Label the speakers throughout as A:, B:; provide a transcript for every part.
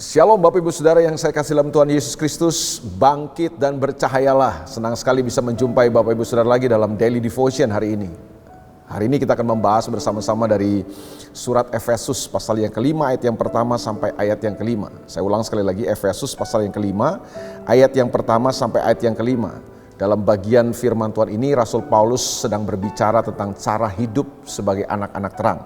A: Shalom Bapak Ibu Saudara yang saya kasih dalam Tuhan Yesus Kristus, bangkit dan bercahayalah. Senang sekali bisa menjumpai Bapak Ibu Saudara lagi dalam Daily Devotion hari ini. Hari ini kita akan membahas bersama-sama dari surat Efesus pasal yang kelima ayat yang pertama sampai ayat yang kelima. Saya ulang sekali lagi, Efesus pasal yang kelima ayat yang pertama sampai ayat yang kelima. Dalam bagian firman Tuhan ini Rasul Paulus sedang berbicara tentang cara hidup sebagai anak-anak terang.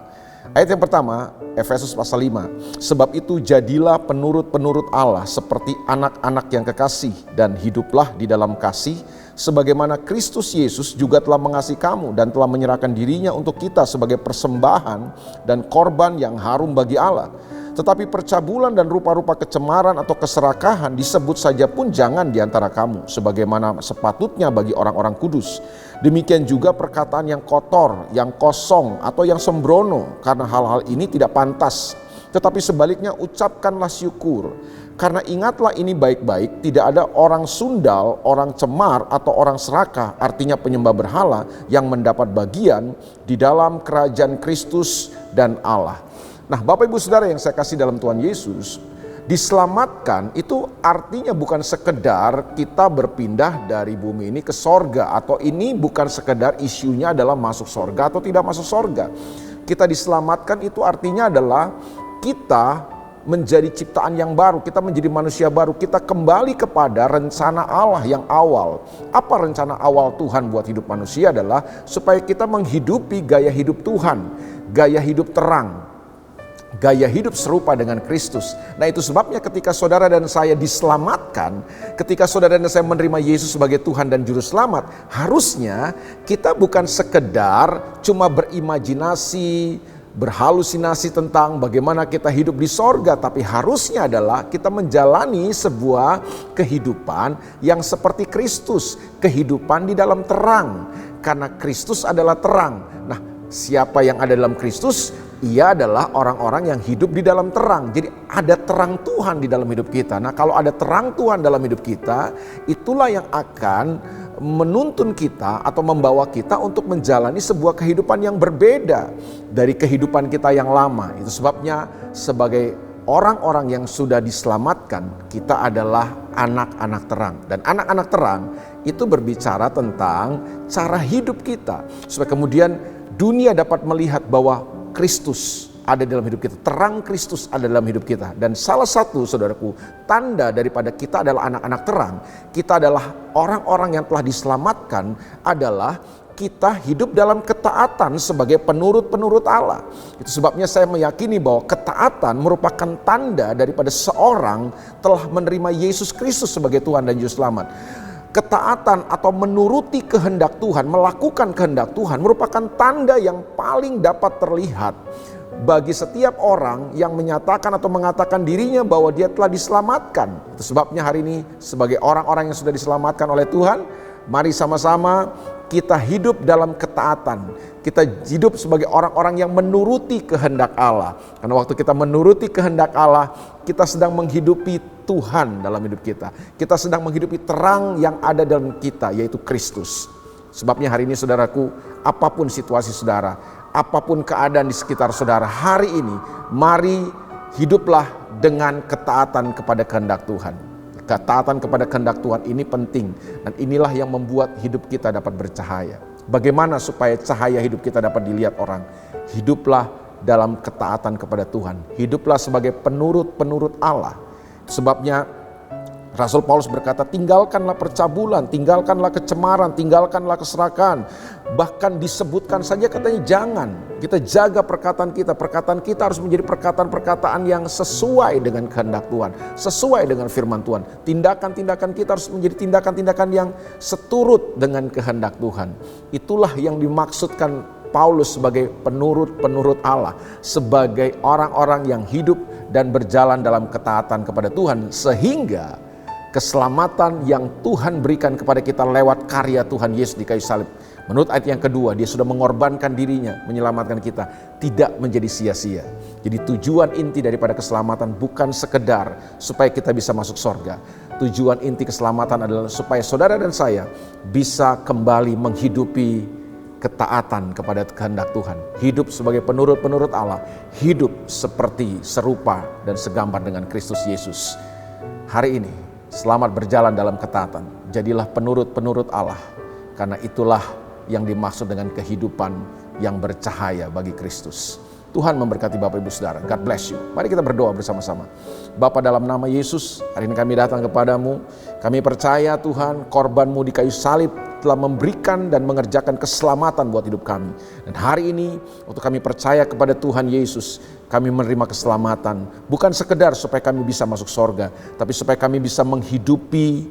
A: Ayat yang pertama, Efesus pasal 5. Sebab itu jadilah penurut-penurut Allah seperti anak-anak yang kekasih dan hiduplah di dalam kasih sebagaimana Kristus Yesus juga telah mengasihi kamu dan telah menyerahkan dirinya untuk kita sebagai persembahan dan korban yang harum bagi Allah. Tetapi percabulan dan rupa-rupa kecemaran atau keserakahan disebut saja pun jangan di antara kamu, sebagaimana sepatutnya bagi orang-orang kudus. Demikian juga perkataan yang kotor, yang kosong, atau yang sembrono, karena hal-hal ini tidak pantas. Tetapi sebaliknya ucapkanlah syukur. Karena ingatlah ini baik-baik, tidak ada orang sundal, orang cemar, atau orang serakah, artinya penyembah berhala, yang mendapat bagian di dalam kerajaan Kristus dan Allah. Nah, Bapak Ibu Saudara yang saya kasih dalam Tuhan Yesus, diselamatkan itu artinya bukan sekedar kita berpindah dari bumi ini ke sorga, atau ini bukan sekedar isunya adalah masuk sorga atau tidak masuk sorga. Kita diselamatkan itu artinya adalah kita menjadi ciptaan yang baru, kita menjadi manusia baru, kita kembali kepada rencana Allah yang awal. Apa rencana awal Tuhan buat hidup manusia adalah supaya kita menghidupi gaya hidup Tuhan, gaya hidup terang, gaya hidup serupa dengan Kristus. Nah, itu sebabnya ketika saudara dan saya diselamatkan, ketika saudara dan saya menerima Yesus sebagai Tuhan dan Juru Selamat, harusnya kita bukan sekedar cuma berimajinasi, berhalusinasi tentang bagaimana kita hidup di sorga, tapi harusnya adalah kita menjalani sebuah kehidupan yang seperti Kristus, kehidupan di dalam terang, karena Kristus adalah terang. Nah, siapa yang ada dalam Kristus? Ia adalah orang-orang yang hidup di dalam terang. Jadi ada terang Tuhan di dalam hidup kita. Nah, kalau ada terang Tuhan dalam hidup kita, itulah yang akan menuntun kita atau membawa kita untuk menjalani sebuah kehidupan yang berbeda dari kehidupan kita yang lama. Itu sebabnya sebagai orang-orang yang sudah diselamatkan, kita adalah anak-anak terang. Dan anak-anak terang itu berbicara tentang cara hidup kita, supaya kemudian dunia dapat melihat bahwa Kristus ada dalam hidup kita, terang Kristus ada dalam hidup kita. Dan salah satu, saudaraku, tanda daripada kita adalah anak-anak terang, kita adalah orang-orang yang telah diselamatkan, adalah kita hidup dalam ketaatan sebagai penurut-penurut Allah. Itu sebabnya saya meyakini bahwa ketaatan merupakan tanda daripada seorang telah menerima Yesus Kristus sebagai Tuhan dan Juru Selamat. Ketaatan atau menuruti kehendak Tuhan, melakukan kehendak Tuhan merupakan tanda yang paling dapat terlihat bagi setiap orang yang menyatakan atau mengatakan dirinya bahwa dia telah diselamatkan. Itu sebabnya hari ini sebagai orang-orang yang sudah diselamatkan oleh Tuhan, mari sama-sama kita hidup dalam ketaatan. Kita hidup sebagai orang-orang yang menuruti kehendak Allah. Karena waktu kita menuruti kehendak Allah, kita sedang menghidupi Tuhan dalam hidup kita. Kita sedang menghidupi terang yang ada dalam kita, yaitu Kristus. Sebabnya hari ini saudaraku, apapun situasi saudara, apapun keadaan di sekitar saudara, hari ini mari hiduplah dengan ketaatan kepada kehendak Tuhan. Ketaatan kepada kehendak Tuhan ini penting, dan inilah yang membuat hidup kita dapat bercahaya. Bagaimana supaya cahaya hidup kita dapat dilihat orang? Hiduplah dalam ketaatan kepada Tuhan. Hiduplah sebagai penurut-penurut Allah. Sebabnya Rasul Paulus berkata, tinggalkanlah percabulan, tinggalkanlah kecemaran, tinggalkanlah keserakahan. Bahkan disebutkan saja katanya jangan. Kita jaga perkataan kita. Perkataan kita harus menjadi perkataan-perkataan yang sesuai dengan kehendak Tuhan, sesuai dengan firman Tuhan. Tindakan-tindakan kita harus menjadi tindakan-tindakan yang seturut dengan kehendak Tuhan. Itulah yang dimaksudkan Paulus sebagai penurut-penurut Allah, sebagai orang-orang yang hidup dan berjalan dalam ketaatan kepada Tuhan, sehingga keselamatan yang Tuhan berikan kepada kita lewat karya Tuhan Yesus di kayu salib, menurut ayat yang kedua, dia sudah mengorbankan dirinya menyelamatkan kita, tidak menjadi sia-sia. Jadi tujuan inti daripada keselamatan bukan sekedar supaya kita bisa masuk sorga. Tujuan inti keselamatan adalah supaya saudara dan saya bisa kembali menghidupi ketaatan kepada kehendak Tuhan, hidup sebagai penurut-penurut Allah, hidup seperti serupa dan segambar dengan Kristus Yesus. Hari ini, selamat berjalan dalam ketaatan, jadilah penurut-penurut Allah, karena itulah yang dimaksud dengan kehidupan yang bercahaya bagi Kristus. Tuhan memberkati Bapak Ibu Saudara. God bless you. Mari kita berdoa bersama-sama. Bapa, dalam nama Yesus, hari ini kami datang kepadamu. Kami percaya Tuhan, korban-Mu di kayu salib telah memberikan dan mengerjakan keselamatan buat hidup kami. Dan hari ini, waktu kami percaya kepada Tuhan Yesus, kami menerima keselamatan. Bukan sekedar supaya kami bisa masuk sorga, tapi supaya kami bisa menghidupi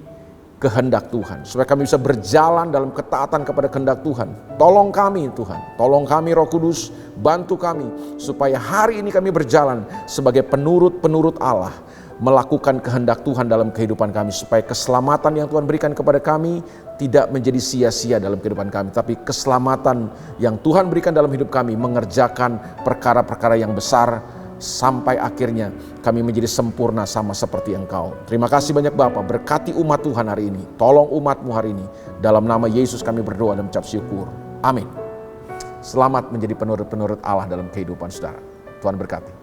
A: kehendak Tuhan, supaya kami bisa berjalan dalam ketaatan kepada kehendak Tuhan. Tolong kami Tuhan, tolong kami Roh Kudus, bantu kami supaya hari ini kami berjalan sebagai penurut-penurut Allah, melakukan kehendak Tuhan dalam kehidupan kami, supaya keselamatan yang Tuhan berikan kepada kami tidak menjadi sia-sia dalam kehidupan kami, tapi keselamatan yang Tuhan berikan dalam hidup kami mengerjakan perkara-perkara yang besar, sampai akhirnya kami menjadi sempurna sama seperti Engkau. Terima kasih banyak Bapa, berkati umat Tuhan hari ini. Tolong umat-Mu hari ini. Dalam nama Yesus kami berdoa dan mengucap syukur. Amin. Selamat menjadi penurut-penurut Allah dalam kehidupan saudara. Tuhan berkati.